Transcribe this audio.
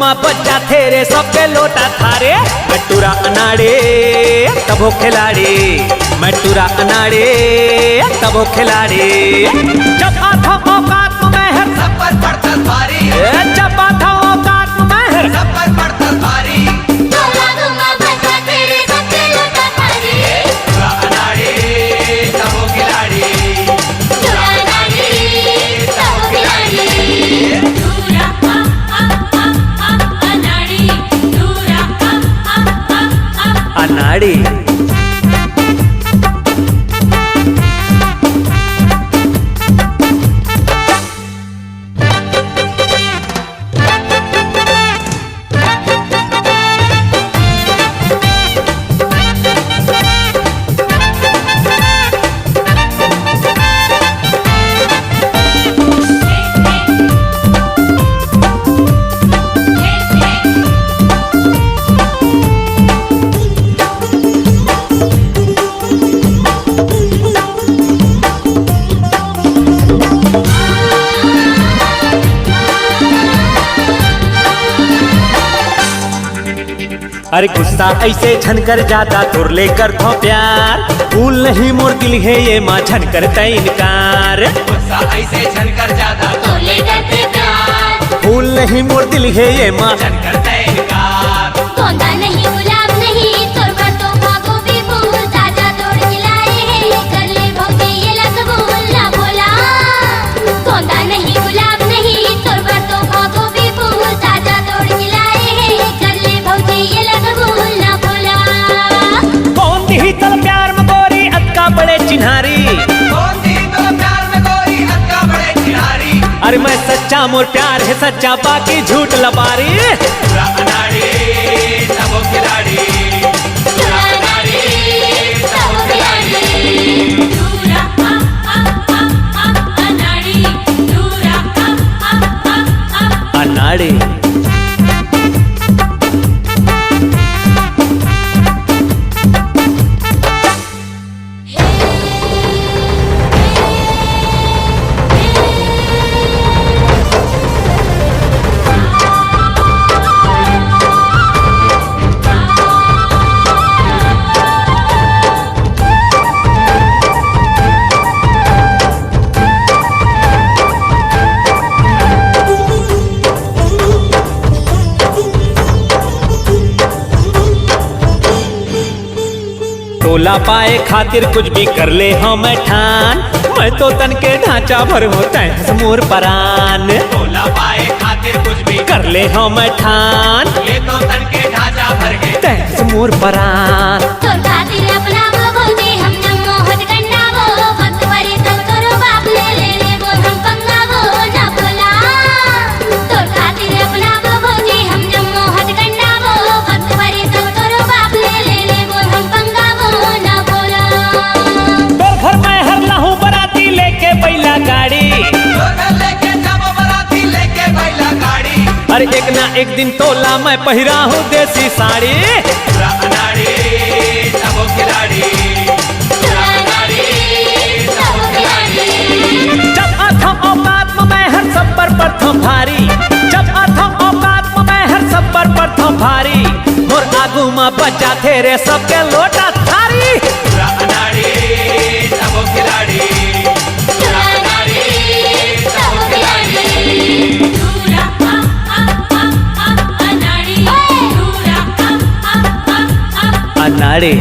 माँ बच्चा थेरे सबके लोटा थारे। मटूरा अनाड़े तब हो खिलाड़ी, मटूरा अनाड़े तब हो खिलाड़ी। जब आता औकात में है सब पर पड़ता भारी, जब आता औकात में है सब पर पड़ता भारी। तोला दूंगा बच्चा तेरे सबके लोटा थारी। मटूरा अनाड़े तब हो खिलाड़ी, मटूरा अनाड़े तब हो खिलाड़ी। अनाड़ी। अरे गुस्सा ऐसे झनकर जाता तुर लेकर थो प्यार। फूल नहीं मोर दिल है ये माँ झनकर तय इनकार। गुस्सा ऐसे झनकर जाता तोले करते प्यार। फूल नहीं मोर दिल है ये माँ झनकर तय इनकार। तोंदा नहीं गुलाब नहीं तोर पर तो भागो भी फूल। ताजा तोड़ के लाए हैं कर ले भौजी ये लकबूल ना बोला। तोंदा नहीं गुलाब नहीं तोर पर तो भागो भी फूल। ताजा तोड़ के लाए हैं कर ले भौजी ये लकबूल ना बोला। कौन दी तल प्यार में गोरी अक्का बड़े चिन्हारी। कौन दी तो प्यार में गोरी अक्का बड़े चिढ़ारी। अरे मैं सच्चा मोर प्यार है सच्चा बाकी झूठ लबारी। मटूरा अनाड़े तब हो खिलाड़ी, मटूरा अनाड़े तब हो खिलाड़ी। अनाड़ी। तोला पाए खातिर कुछ भी कर ले हम ठान। मैं तो तन के ढांचा भर होता है मोर परान। तोला पाए खातिर कुछ भी कर ले हम ठान ये तो तन के ढांचा भर गए। तैस मोर परान। तोर खातिर अपना वो बोलते हम न मोहत गन्ना वो। वक्त परे तब करो बाप ले बोल हम पंगा वो ना बोला। तोर खातिर अपना वो बोलते हम न मोहत गन्ना वो। वक्त परे तब करो बाप ले बोल हम पंगा वो ना बोला। तो घर में हर लाहू बराती लेके बैला गाड़ी। घर लेके जाबो बराती लेके बैला गाड़ी। अरे एक ना एक दिन तोला मैं पहिरा हूँ देसी साड़ी। मटूरा अनाड़े तब हो खिलाड़ी, मटूरा अनाड़े तब हो खिलाड़ी। जब आता औकात में मैं हर सब पर प्रथम भारी। जब आता औकात में मैं हर सब पर प्रथम भारी। मोर आगू माँ बच्चा थेरे सबके लोटा थारी। मटूरा अनाड़े तब हो खिलाड़ी, मटूरा अनाड़े तब हो खिलाड़ी। अनाड़ी।